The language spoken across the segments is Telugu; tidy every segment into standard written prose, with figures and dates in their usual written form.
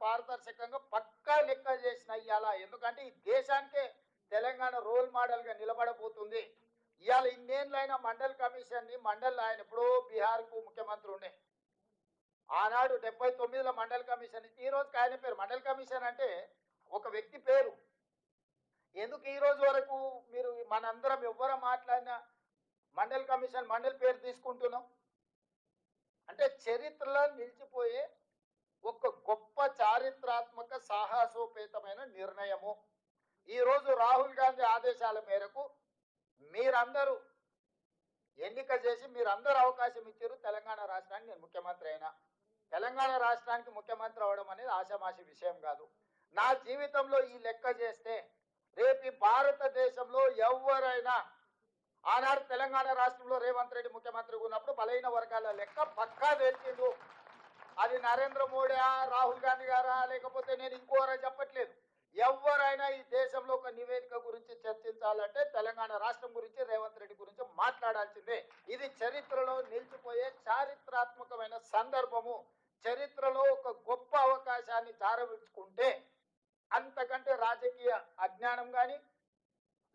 పారదర్శకంగా పక్కా లెక్క చేసిన ఇవాళ. ఎందుకంటే ఈ దేశానికే తెలంగాణ రోల్ మోడల్గా నిలబడబోతుంది. ఇవాళ ఇన్నేళ్ళైనా మండల్ కమిషన్ని ఆయన ఎప్పుడో బీహార్కు ముఖ్యమంత్రి ఉండే. ఆనాడు 79లో మండల్ కమిషన్ ఇచ్చి ఈ రోజుకి ఆయన పేరు మండల్ కమిషన్ అంటే ఒక వ్యక్తి పేరు. ఎందుకు ఈ రోజు వరకు మీరు మనందరం ఎవ్వరు మాట్లాడినా మండల్ కమిషన్ మండల్ పేరు తీసుకుంటున్నాం అంటే చరిత్రలో నిలిచిపోయే ఒక గొప్ప చారిత్రాత్మక సాహసోపేతమైన నిర్ణయము. ఈరోజు రాహుల్ గాంధీ ఆదేశాల మేరకు మీరందరూ ఎన్నిక చేసి మీరందరూ అవకాశం ఇచ్చారు. తెలంగాణ రాష్ట్రానికి నేను ముఖ్యమంత్రి అయినా. తెలంగాణ రాష్ట్రానికి ముఖ్యమంత్రి అవడం అనేది ఆషామాషి విషయం కాదు. నా జీవితంలో ఈ లెక్క చేస్తే రేపు భారతదేశంలో ఎవరైనా ఆనాడు తెలంగాణ రాష్ట్రంలో రేవంత్ రెడ్డి ముఖ్యమంత్రిగా ఉన్నప్పుడు బలైన వర్గాల లెక్క పక్కా తెలిసిండు. అది నరేంద్ర మోడీ రాహుల్ గాంధీ గారా లేకపోతే నేను ఇంకోరా చెప్పట్లేదు. ఎవరైనా ఈ దేశంలో ఒక నివేదిక గురించి చర్చించాలంటే తెలంగాణ రాష్ట్రం గురించి రేవంత్ రెడ్డి గురించి మాట్లాడాల్సిందే. ఇది చరిత్రలో నిలిచిపోయే చారిత్రాత్మకమైన సందర్భము. చరిత్రలో ఒక గొప్ప అవకాశాన్ని జారవిడ్చుకుంటే అంతకంటే రాజకీయ అజ్ఞానం కానీ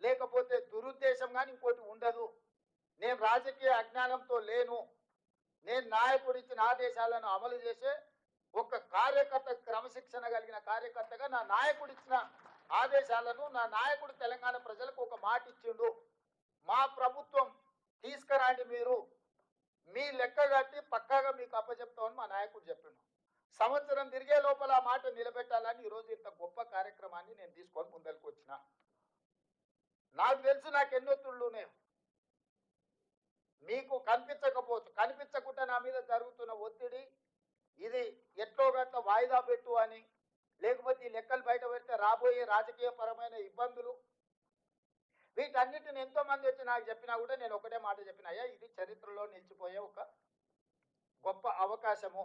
లేకపోతే దురుద్దేశం కానీ ఇంకోటి ఉండదు. నేను రాజకీయ అజ్ఞానంతో లేను. నేను నాయకుడు ఇచ్చిన ఆదేశాలను అమలు చేసే ఒక కార్యకర్త, క్రమశిక్షణ కలిగిన కార్యకర్తగా నా నాయకుడు ఇచ్చిన ఆదేశాలను నా నాయకుడు తెలంగాణ ప్రజలకు ఒక మాట ఇచ్చిండు. మా ప్రభుత్వం తీసుకురండి, మీరు మీ లెక్క కట్టి పక్కాగా మీకు అప్పచెప్తామని మా నాయకుడు చెప్పిండు. సంవత్సరం తిరిగే లోపల ఆ మాట నిలబెట్టాలని ఈరోజు ఇంత గొప్ప కార్యక్రమాన్ని నేను తీసుకొని ముందరికి వచ్చిన. నాకు తెలుసు నాకు ఎన్నొత్తుళ్ళు ఉన్నాయి. మీకు కనిపించకపోవచ్చు, కనిపించకుండా నా మీద జరుగుతున్న ఒత్తిడి ఇది ఎట్లో గట్ల వాయిదా పెట్టు అని, లేకపోతే ఈ లెక్కలు బయట పెడితే రాబోయే రాజకీయ పరమైన ఇబ్బందులు, వీటన్నిటిని ఎంతో మంది వచ్చి నాకు చెప్పినా కూడా నేను ఒకటే మాట చెప్పినాయా, ఇది చరిత్రలో నిలిచిపోయే ఒక గొప్ప అవకాశము.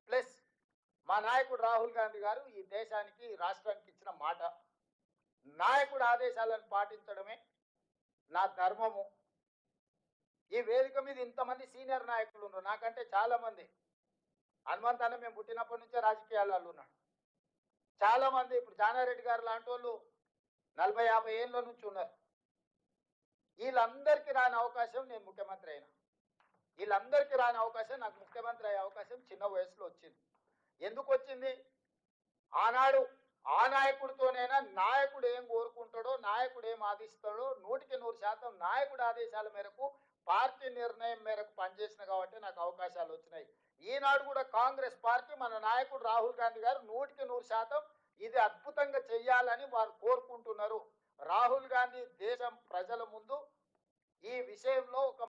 ప్లస్ మా నాయకుడు రాహుల్ గాంధీ గారు ఈ దేశానికి రాష్ట్రానికి ఇచ్చిన మాట, నాయకుడు ఆదేశాలను పాటించడమే నా ధర్మము. ఈ వేదిక మీద ఇంతమంది సీనియర్ నాయకులు ఉన్నారు, నాకంటే చాలా మంది. హనుమంత్ అన్న మేము పుట్టినప్పటి నుంచే రాజకీయాలలో ఉన్నాడు. చాలా మంది ఇప్పుడు జానారెడ్డి గారు లాంటి వాళ్ళు 40-50 ఏళ్ళ నుంచి ఉన్నారు. వీళ్ళందరికీ రాని అవకాశం నేను ముఖ్యమంత్రి అయినా. వీళ్ళందరికీ రాని అవకాశం నాకు ముఖ్యమంత్రి అయ్యే అవకాశం చిన్న వయసులో వచ్చింది. ఎందుకు వచ్చింది? ఆనాడు ఆ నాయకుడితోనైనా నాయకుడు ఏం కోరుకుంటాడో, నాయకుడు ఏం ఆదేశిస్తాడో 100% నాయకుడి ఆదేశాల మేరకు, పార్టీ నిర్ణయం మేరకు పనిచేసిన కాబట్టి నాకు అవకాశాలు వచ్చినాయి. ఈనాడు కూడా కాంగ్రెస్ పార్టీ మన నాయకుడు రాహుల్ గాంధీ గారు 100% ఇది అద్భుతంగా చెయ్యాలని వారు కోరుకుంటున్నారు. రాహుల్ గాంధీ దేశం ప్రజల ముందు ఈ విషయంలో ఒక